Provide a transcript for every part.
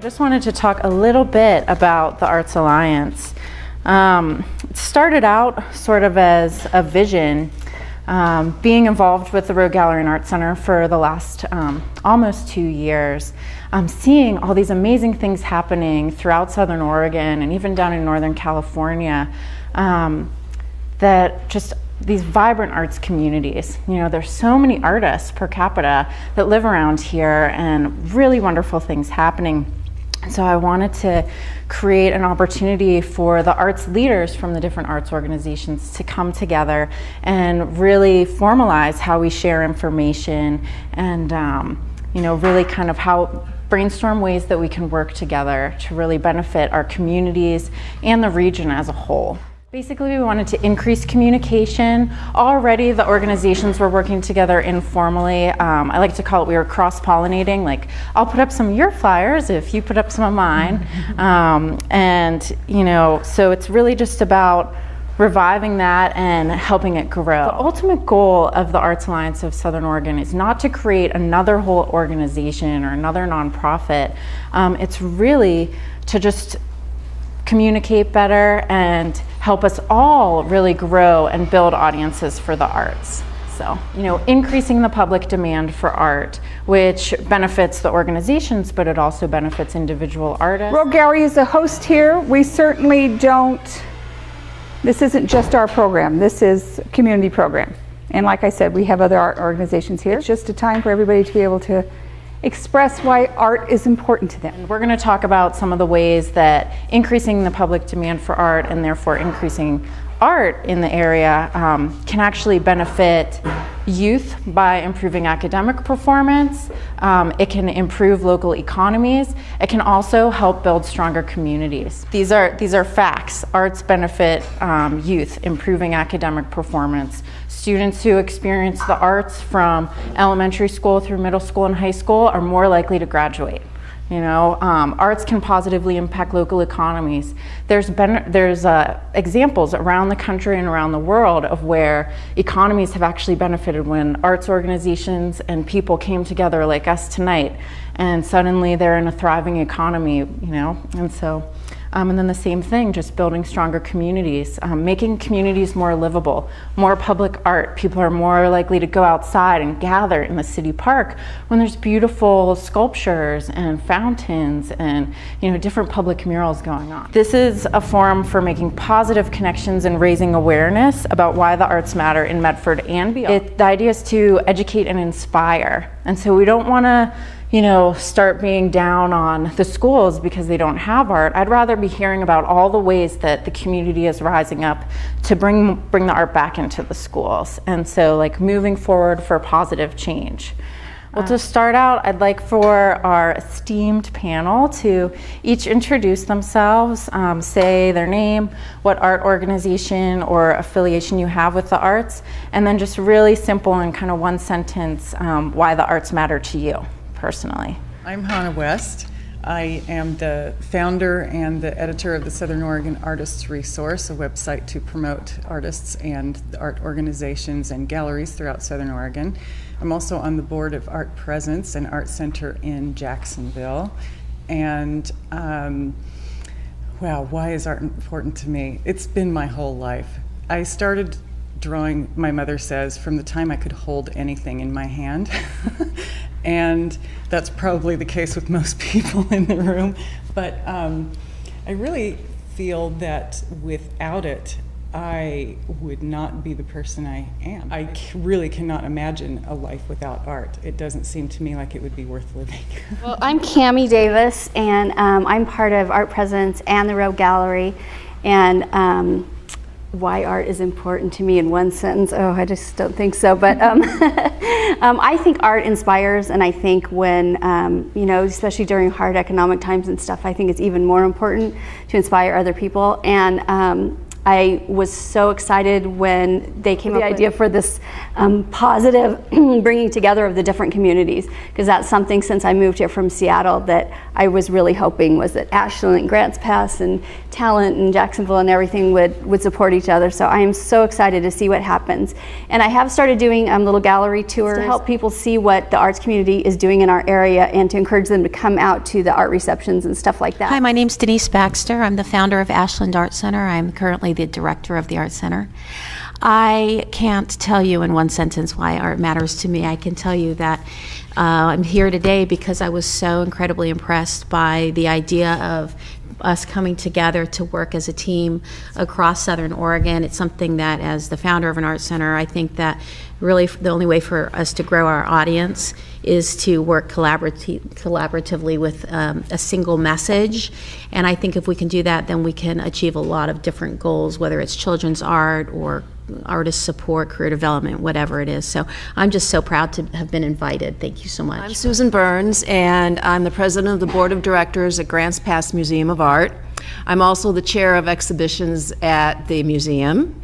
Just wanted to talk a little bit about the Arts Alliance. It started out sort of as a vision, being involved with the Road Gallery and Art Center for the last almost 2 years, seeing all these amazing things happening throughout Southern Oregon and even down in Northern California, that just these vibrant arts communities. You know, there's so many artists per capita that live around here and really wonderful things happening. And so I wanted to create an opportunity for the arts leaders from the different arts organizations to come together and really formalize how we share information and, you know, really kind of how brainstorm ways that we can work together to really benefit our communities and the region as a whole. Basically, we wanted to increase communication. Already the organizations were working together informally. I like to call it, we were cross-pollinating. Like, I'll put up some of your flyers if you put up some of mine. And, you know, so it's really just about reviving that and helping it grow. The ultimate goal of the Arts Alliance of Southern Oregon is not to create another whole organization or another nonprofit. It's really to just communicate better and help us all really grow and build audiences for the arts. So, you know, increasing the public demand for art, which benefits the organizations, but it also benefits individual artists. Road Gallery is a host here. We certainly don't, this isn't just our program, this is a community program. And like I said, we have other art organizations here. It's just a time for everybody to be able to express why art is important to them. And we're going to talk about some of the ways that increasing the public demand for art and therefore increasing art in the area can actually benefit youth by improving academic performance. It can improve local economies. It can also help build stronger communities. These are facts. Arts benefit youth, improving academic performance. Students who experience the arts from elementary school through middle school and high school are more likely to graduate. You know, arts can positively impact local economies. There's examples around the country and around the world of where economies have actually benefited when arts organizations and people came together like us tonight, and suddenly they're in a thriving economy, you know, and so. And then the same thing, just building stronger communities, making communities more livable, more public art. People are more likely to go outside and gather in the city park when there's beautiful sculptures and fountains and, you know, different public murals going on. This is a forum for making positive connections and raising awareness about why the arts matter in Medford and beyond. The idea is to educate and inspire. And so we don't want to, you know, start being down on the schools because they don't have art. I'd rather be hearing about all the ways that the community is rising up to bring the art back into the schools. And so, like, moving forward for positive change. Well, to start out, I'd like for our esteemed panel to each introduce themselves, say their name, what art organization or affiliation you have with the arts, and then just really simple and kind of one sentence, why the arts matter to you personally. I'm Hannah West. I am the founder and the editor of the Southern Oregon Artists Resource, a website to promote artists and art organizations and galleries throughout Southern Oregon. I'm also on the board of Art Presence, an art center in Jacksonville. And wow, why is art important to me? It's been my whole life. I started drawing, my mother says, from the time I could hold anything in my hand. And that's probably the case with most people in the room. But I really feel that without it, I would not be the person I am. I really cannot imagine a life without art. It doesn't seem to me like it would be worth living. Well, I'm Cammy Davis, and I'm part of Art Presence and the Road Gallery. And why art is important to me in one sentence, oh, I just don't think so. But I think art inspires, and I think when, you know, especially during hard economic times and stuff, I think it's even more important to inspire other people. And I was so excited when they came up with the idea for this positive bringing together of the different communities, because that's something since I moved here from Seattle that I was really hoping was that Ashland and Grants Pass and Talent and Jacksonville and everything would support each other. So I am so excited to see what happens. And I have started doing little gallery tours to help people see what the arts community is doing in our area and to encourage them to come out to the art receptions and stuff like that. Hi, my name's Denise Baxter. I'm the founder of Ashland Art Center. I'm currently the director of the Art Center. I can't tell you in one sentence why art matters to me. I can tell you that I'm here today because I was so incredibly impressed by the idea of us coming together to work as a team across Southern Oregon. It's something that, as the founder of an art center, I think that really the only way for us to grow our audience is to work collaboratively with a single message. And I think if we can do that, then we can achieve a lot of different goals, whether it's children's art or artist support, career development, whatever it is. So I'm just so proud to have been invited. Thank you so much. I'm Susan Burns, and I'm the president of the board of directors at Grants Pass Museum of Art. I'm also the chair of exhibitions at the museum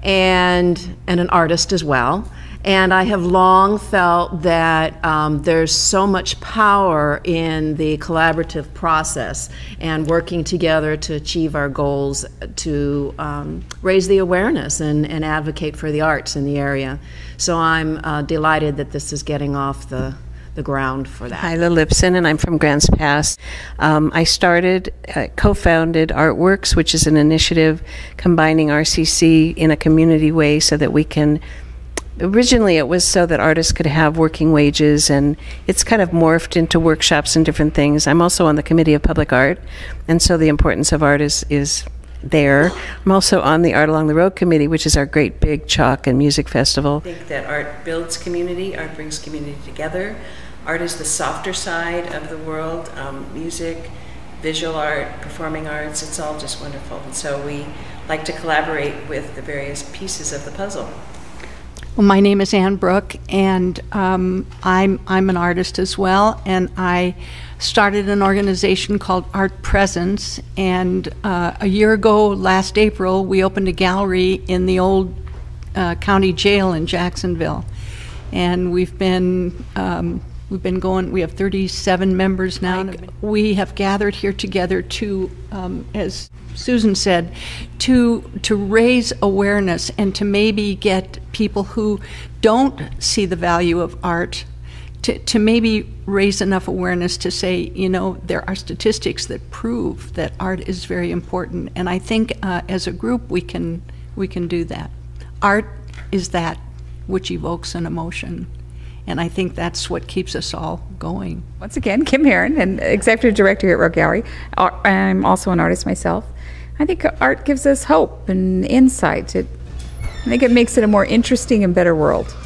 and an artist as well. And I have long felt that there's so much power in the collaborative process and working together to achieve our goals to raise the awareness and advocate for the arts in the area. So I'm delighted that this is getting off the ground for that. Hyla Lipson, and I'm from Grants Pass. I started, co-founded Artworks, which is an initiative combining RCC in a community way so that we can. Originally it was so that artists could have working wages, and it's kind of morphed into workshops and different things. I'm also on the Committee of Public Art, and so the importance of art is there. I'm also on the Art Along the Road Committee, which is our great big chalk and music festival. I think that art builds community, art brings community together. Art is the softer side of the world, music, visual art, performing arts, it's all just wonderful. And so we like to collaborate with the various pieces of the puzzle. Well, my name is Ann Brooke, and I'm an artist as well, and I started an organization called Art Presence, and a year ago, last April, we opened a gallery in the old county jail in Jacksonville, and we've been going, we have 37 members now. We have gathered here together to, as Susan said, to raise awareness and to maybe get people who don't see the value of art to maybe raise enough awareness to say, you know, there are statistics that prove that art is very important. And I think as a group we can do that. Art is that which evokes an emotion. And I think that's what keeps us all going. Once again, Kim Hearon, and Executive Director here at Road Gallery. I'm also an artist myself. I think art gives us hope and insight. I think it makes it a more interesting and better world.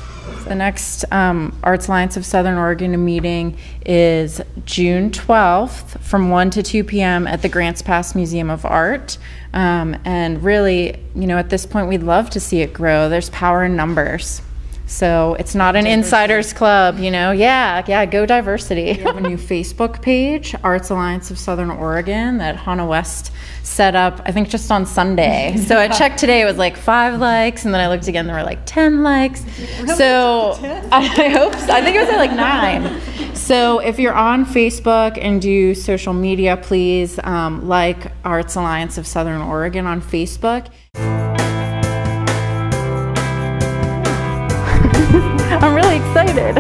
The next Arts Alliance of Southern Oregon meeting is June 12th from 1 to 2 p.m. at the Grants Pass Museum of Art. And really, you know, at this point, we'd love to see it grow. There's power in numbers. So it's not an insiders club, you know. Yeah, go diversity. We have a new Facebook page, Arts Alliance of Southern Oregon, that Hannah West set up, I think just on Sunday. So I checked today, it was like 5 likes, and then I looked again, there were like 10 likes. So I think it was at like 9. So if you're on Facebook and do social media, please like Arts Alliance of Southern Oregon on Facebook. I'm really excited.